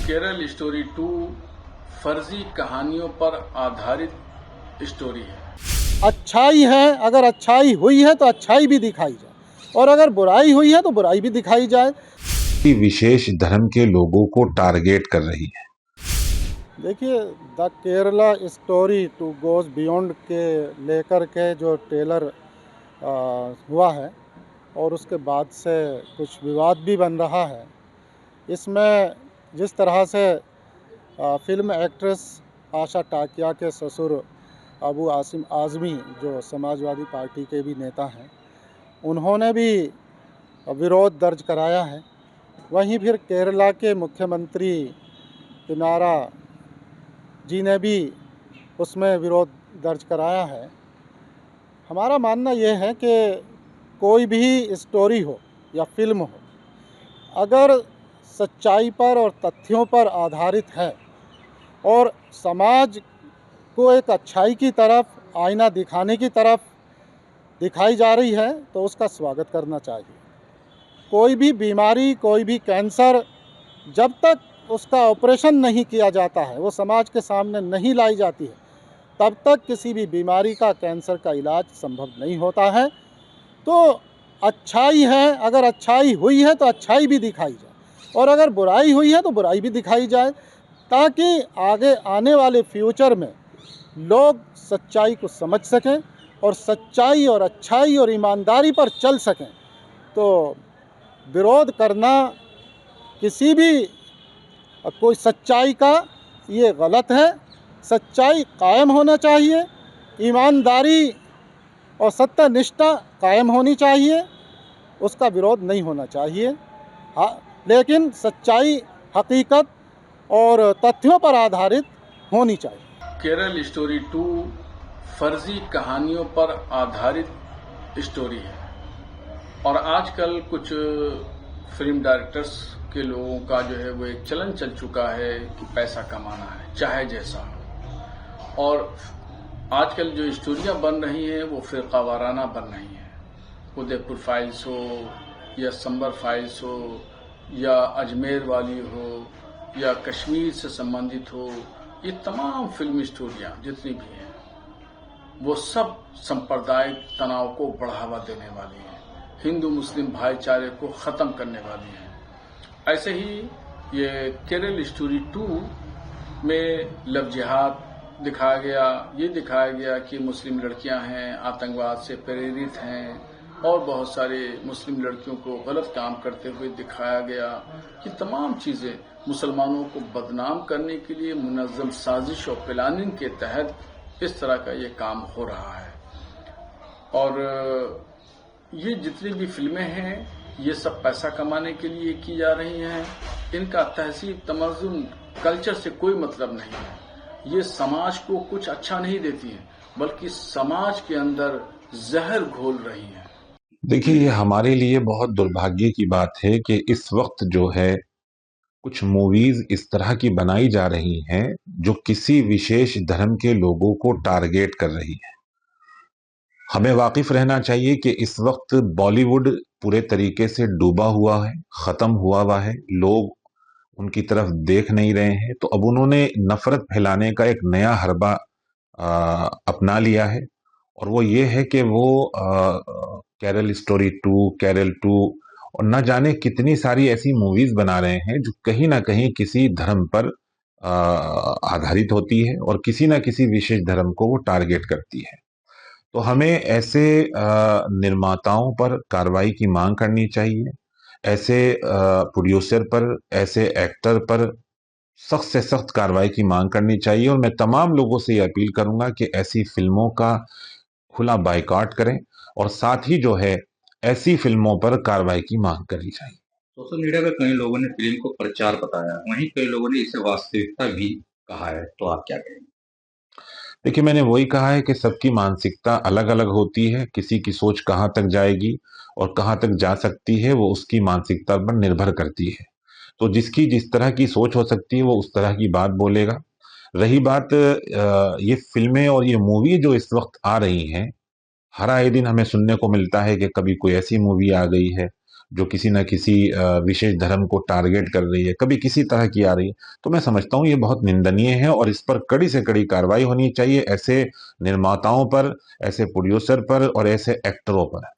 Kerala story 2 फर्जी कहानियों पर आधारित स्टोरी है। अच्छाई है, अगर अच्छाई हुई है तो अच्छाई भी दिखाई जाए और अगर बुराई हुई है तो बुराई भी दिखाई जाए। विशेष धर्म के लोगों को टारगेट कर रही है। देखिए, the Kerala story two goes beyond के लेकर के जो ट्रेलर हुआ है और उसके बाद से कुछ विवाद भी बन रहा है। इसमें जिस तरह से फिल्म एक्ट्रेस आशा टाकिया के ससुर अबू आसिम आज़मी, जो समाजवादी पार्टी के भी नेता हैं, उन्होंने भी विरोध दर्ज कराया है। वहीं फिर केरला के मुख्यमंत्री पिनारा जी ने भी उसमें विरोध दर्ज कराया है। हमारा मानना यह है कि कोई भी स्टोरी हो या फिल्म हो, अगर सच्चाई पर और तथ्यों पर आधारित है और समाज को एक अच्छाई की तरफ, आईना दिखाने की तरफ दिखाई जा रही है तो उसका स्वागत करना चाहिए। कोई भी बीमारी, कोई भी कैंसर, जब तक उसका ऑपरेशन नहीं किया जाता है, वो समाज के सामने नहीं लाई जाती है, तब तक किसी भी बीमारी का, कैंसर का इलाज संभव नहीं होता है। तो अच्छाई है, अगर अच्छाई हुई है तो अच्छाई भी दिखाई जाए और अगर बुराई हुई है तो बुराई भी दिखाई जाए, ताकि आगे आने वाले फ्यूचर में लोग सच्चाई को समझ सकें और सच्चाई और अच्छाई और ईमानदारी पर चल सकें। तो विरोध करना किसी भी कोई सच्चाई का, ये गलत है। सच्चाई कायम होना चाहिए, ईमानदारी और सत्यनिष्ठा कायम होनी चाहिए, उसका विरोध नहीं होना चाहिए। हाँ, लेकिन सच्चाई, हकीकत और तथ्यों पर आधारित होनी चाहिए। केरल स्टोरी 2 फर्जी कहानियों पर आधारित स्टोरी है और आजकल कुछ फिल्म डायरेक्टर्स के लोगों का जो है वो एक चलन चल चुका है कि पैसा कमाना है चाहे जैसा हो। और आजकल जो स्टोरियां बन रही हैं वो फिरकावाराना बन रही हैं। उदयपुर फाइल्स हो या संबर फाइल्स हो या अजमेर वाली हो या कश्मीर से संबंधित हो, ये तमाम फिल्मी स्टोरियां जितनी भी हैं वो सब सांप्रदायिक तनाव को बढ़ावा देने वाली हैं, हिंदू मुस्लिम भाईचारे को खत्म करने वाली हैं। ऐसे ही ये केरल स्टोरी 2 में लव जिहाद दिखाया गया, ये दिखाया गया कि मुस्लिम लड़कियां हैं, आतंकवाद से प्रेरित हैं और बहुत सारे मुस्लिम लड़कियों को गलत काम करते हुए दिखाया गया। कि तमाम चीजें मुसलमानों को बदनाम करने के लिए मुनज़्ज़म साजिश और प्लानिंग के तहत इस तरह का ये काम हो रहा है। और ये जितनी भी फिल्में हैं ये सब पैसा कमाने के लिए की जा रही हैं। इनका तहजीब, तमद्दुन, कल्चर से कोई मतलब नहीं है। ये समाज को कुछ अच्छा नहीं देती है, बल्कि समाज के अंदर जहर घोल रही हैं। देखिए, ये हमारे लिए बहुत दुर्भाग्य की बात है कि इस वक्त जो है कुछ मूवीज इस तरह की बनाई जा रही हैं जो किसी विशेष धर्म के लोगों को टारगेट कर रही है। हमें वाकिफ रहना चाहिए कि इस वक्त बॉलीवुड पूरे तरीके से डूबा हुआ है, खत्म हुआ है। लोग उनकी तरफ देख नहीं रहे हैं। तो अब उन्होंने नफरत फैलाने का एक नया हरबा अपना लिया है और वो ये है कि वो केरल स्टोरी 2, केरल 2 और न जाने कितनी सारी ऐसी मूवीज बना रहे हैं जो कहीं ना कहीं किसी धर्म पर आधारित होती है और किसी ना किसी विशेष धर्म को वो टारगेट करती है। तो हमें ऐसे निर्माताओं पर कार्रवाई की मांग करनी चाहिए। ऐसे प्रोड्यूसर पर, ऐसे एक्टर पर सख्त से सख्त कार्रवाई की मांग करनी चाहिए और मैं तमाम लोगों से ये अपील करूंगा कि ऐसी फिल्मों का खुला बायकॉट करें और साथ ही जो है ऐसी फिल्मों पर कार्रवाई की मांग करनी चाहिए। सोशल मीडिया पर कई लोगों ने फिल्म को प्रचार बताया, वहीं कई लोगों ने इसे वास्तविकता भी कहा है, तो आप क्या कहेंगे? देखिए, मैंने वही कहा है कि सबकी मानसिकता अलग अलग होती है। किसी की सोच कहाँ तक जाएगी और कहाँ तक जा सकती है वो उसकी मानसिकता पर निर्भर करती है। तो जिसकी जिस तरह की सोच हो सकती है वो उस तरह की बात बोलेगा। रही बात ये फिल्में और ये मूवी जो इस वक्त आ रही हैं, हर आए दिन हमें सुनने को मिलता है कि कभी कोई ऐसी मूवी आ गई है जो किसी न किसी विशेष धर्म को टारगेट कर रही है, कभी किसी तरह की आ रही है, तो मैं समझता हूँ ये बहुत निंदनीय है और इस पर कड़ी से कड़ी कार्रवाई होनी चाहिए, ऐसे निर्माताओं पर, ऐसे प्रोड्यूसर पर और ऐसे एक्टरों पर।